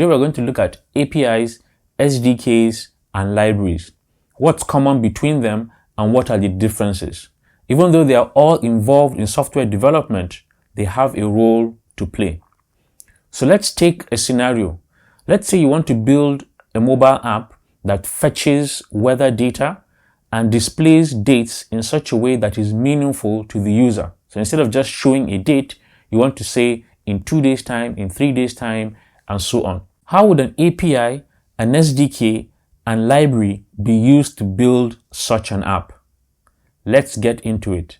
Today we're going to look at APIs, SDKs, and libraries. What's common between them and what are the differences? Even though they are all involved in software development, they have a role to play. So let's take a scenario. Let's say you want to build a mobile app that fetches weather data and displays dates in such a way that is meaningful to the user. So instead of just showing a date, you want to say in 2 days time, in 3 days time, and so on. How would an API, an SDK, and library be used to build such an app? Let's get into it.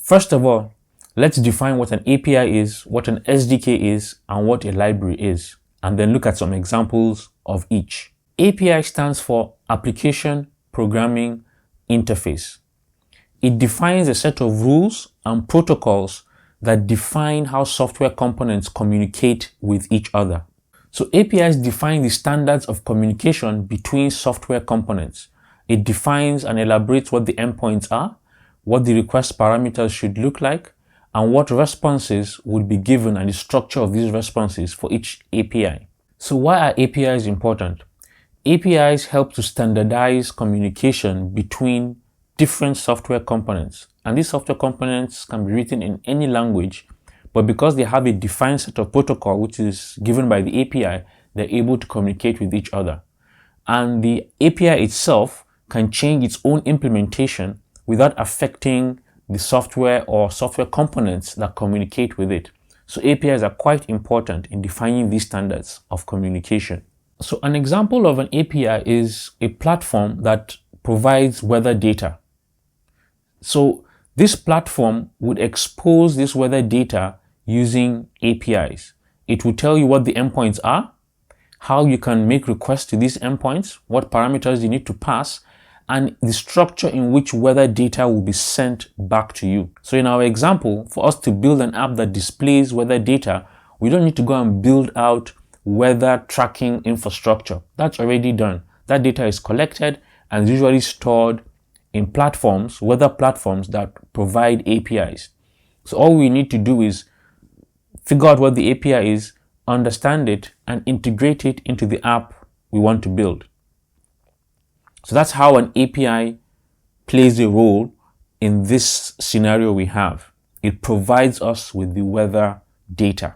First of all, let's define what an API is, what an SDK is, and what a library is, and then look at some examples of each. API stands for Application Programming Interface. It defines a set of rules and protocols that define how software components communicate with each other. So APIs define the standards of communication between software components. It defines and elaborates what the endpoints are, what the request parameters should look like, and what responses would be given and the structure of these responses for each API. So why are APIs important? APIs help to standardize communication between different software components. And these software components can be written in any language, but because they have a defined set of protocol which is given by the API, they're able to communicate with each other. And the API itself can change its own implementation without affecting the software or software components that communicate with it. So APIs are quite important in defining these standards of communication. So an example of an API is a platform that provides weather data. So this platform would expose this weather data using APIs. It will tell you what the endpoints are, how you can make requests to these endpoints, what parameters you need to pass, and the structure in which weather data will be sent back to you. So in our example, for us to build an app that displays weather data, we don't need to go and build out weather tracking infrastructure. That's already done. That data is collected and is usually stored in platforms, weather platforms that provide APIs. So all we need to do is figure out what the API is, understand it, and integrate it into the app we want to build. So that's how an API plays a role in this scenario we have. It provides us with the weather data.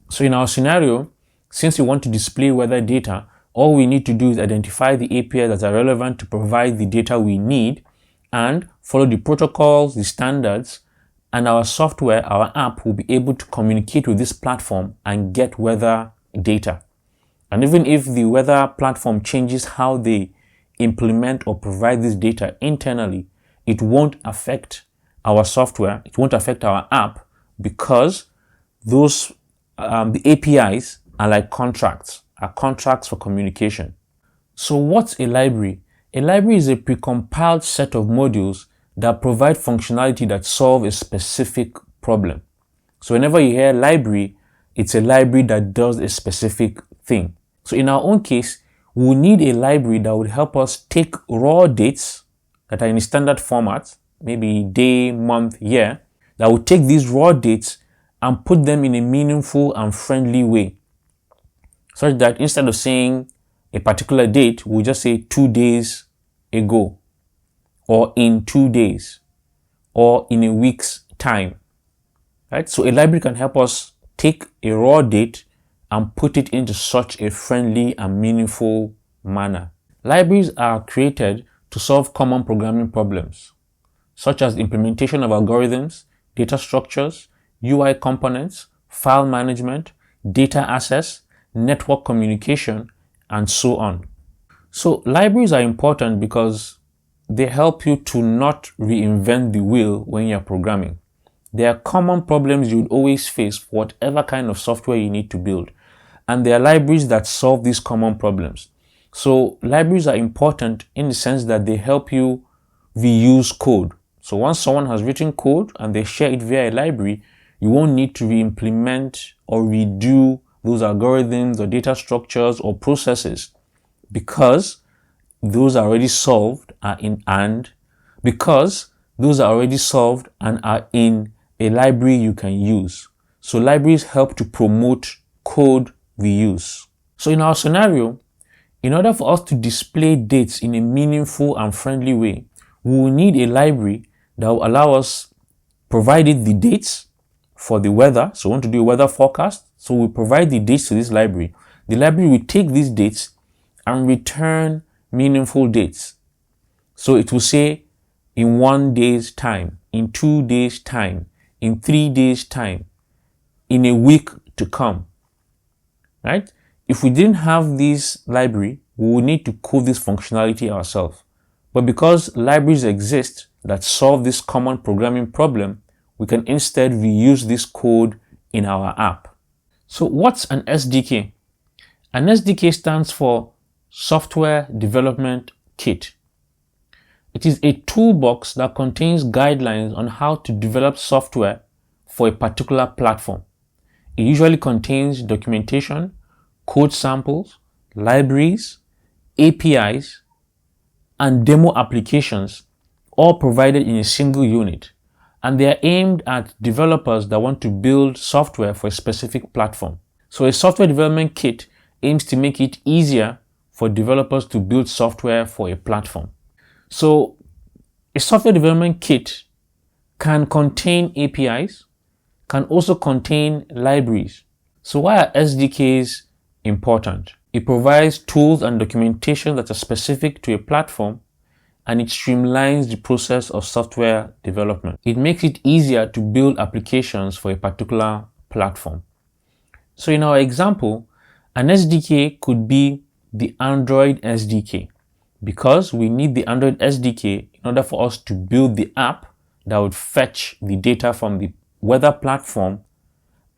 So in our scenario, since we want to display weather data, all we need to do is identify the APIs that are relevant to provide the data we need and follow the protocols, the standards, and our software, our app will be able to communicate with this platform and get weather data. And even if the weather platform changes how they implement or provide this data internally, it won't affect our software, it won't affect our app, because those the APIs are like contracts for communication. So what's a library? A library is a precompiled set of modules that provide functionality that solve a specific problem. So whenever you hear library, it's a library that does a specific thing. So in our own case, we will need a library that would help us take raw dates that are in a standard format, maybe day, month, year, that would take these raw dates and put them in a meaningful and friendly way, such that instead of saying a particular date, we'll just say 2 days ago, or in 2 days, or in a week's time, right? So a library can help us take a raw date and put it into such a friendly and meaningful manner. Libraries are created to solve common programming problems, such as implementation of algorithms, data structures, UI components, file management, data access, network communication, and so on. So libraries are important because they help you to not reinvent the wheel when you're programming. There are common problems you would always face for whatever kind of software you need to build. And there are libraries that solve these common problems. So libraries are important in the sense that they help you reuse code. So once someone has written code and they share it via a library, you won't need to re-implement or redo those algorithms or data structures or processes, because those are already solved and are in a library you can use. So libraries help to promote code reuse. So in our scenario, in order for us to display dates in a meaningful and friendly way, we will need a library that will allow us provided the dates for the weather. So we want to do a weather forecast. So we provide the dates to this library. The library will take these dates and return meaningful dates. So it will say in 1 day's time, in 2 days' time, in 3 days' time, in a week to come, right? If we didn't have this library, we would need to code this functionality ourselves. But because libraries exist that solve this common programming problem, we can instead reuse this code in our app. So what's an SDK? An SDK stands for Software Development Kit. It is a toolbox that contains guidelines on how to develop software for a particular platform. It usually contains documentation, code samples, libraries, APIs, and demo applications, all provided in a single unit. And they are aimed at developers that want to build software for a specific platform. So a software development kit aims to make it easier for developers to build software for a platform. So a software development kit can contain APIs, can also contain libraries. So why are SDKs important? It provides tools and documentation that are specific to a platform, and it streamlines the process of software development. It makes it easier to build applications for a particular platform. So in our example, an SDK could be the Android SDK, because we need the Android SDK in order for us to build the app that would fetch the data from the weather platform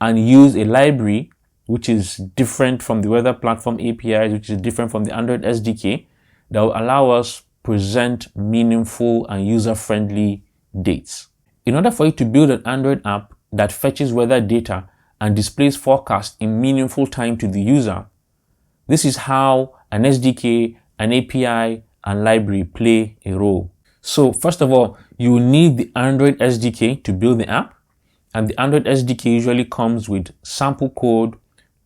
and use a library which is different from the weather platform APIs, which is different from the Android SDK, that will allow us present meaningful and user-friendly dates. In order for you to build an Android app that fetches weather data and displays forecasts in meaningful time to the user, this is how an SDK, an API, and library play a role. So first of all, you will need the Android SDK to build the app, and the Android SDK usually comes with sample code,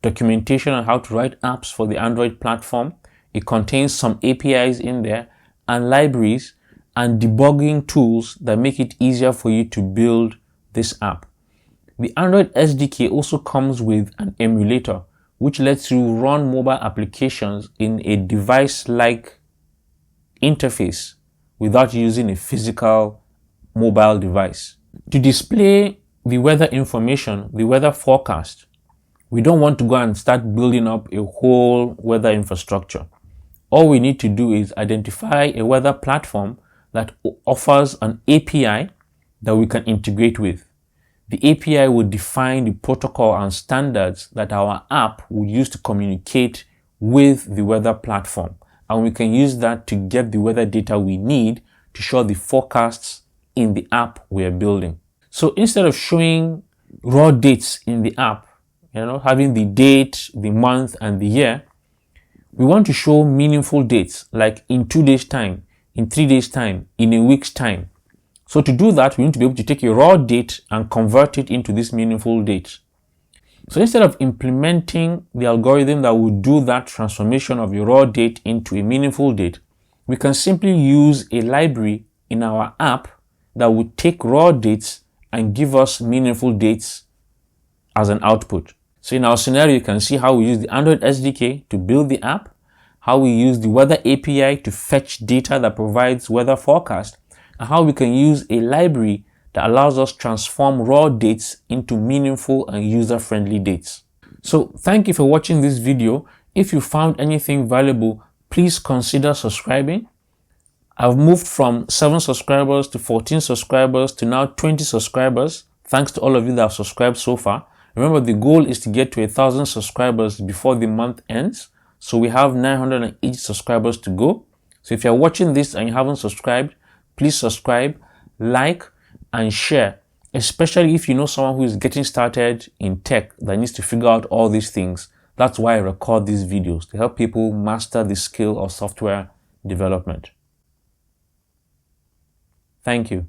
documentation on how to write apps for the Android platform. It contains some APIs in there, and libraries and debugging tools that make it easier for you to build this app. The Android SDK also comes with an emulator, which lets you run mobile applications in a device-like interface without using a physical mobile device. To display the weather information, the weather forecast, we don't want to go and start building up a whole weather infrastructure. All we need to do is identify a weather platform that offers an API that we can integrate with. The API will define the protocol and standards that our app will use to communicate with the weather platform. And we can use that to get the weather data we need to show the forecasts in the app we're building. So instead of showing raw dates in the app, having the date, the month, and the year, we want to show meaningful dates, like in 2 days' time, in 3 days' time, in a week's time. So to do that, we need to be able to take a raw date and convert it into this meaningful date. So instead of implementing the algorithm that will do that transformation of a raw date into a meaningful date, we can simply use a library in our app that will take raw dates and give us meaningful dates as an output. So in our scenario, you can see how we use the Android SDK to build the app, how we use the weather API to fetch data that provides weather forecast, and how we can use a library that allows us to transform raw dates into meaningful and user-friendly dates. So thank you for watching this video. If you found anything valuable, please consider subscribing. I've moved from 7 subscribers to 14 subscribers to now 20 subscribers. Thanks to all of you that have subscribed so far. Remember, the goal is to get to 1,000 subscribers before the month ends. So we have 980 subscribers to go. So if you're watching this and you haven't subscribed, please subscribe, like, and share, especially if you know someone who is getting started in tech that needs to figure out all these things. That's why I record these videos, to help people master the skill of software development. Thank you.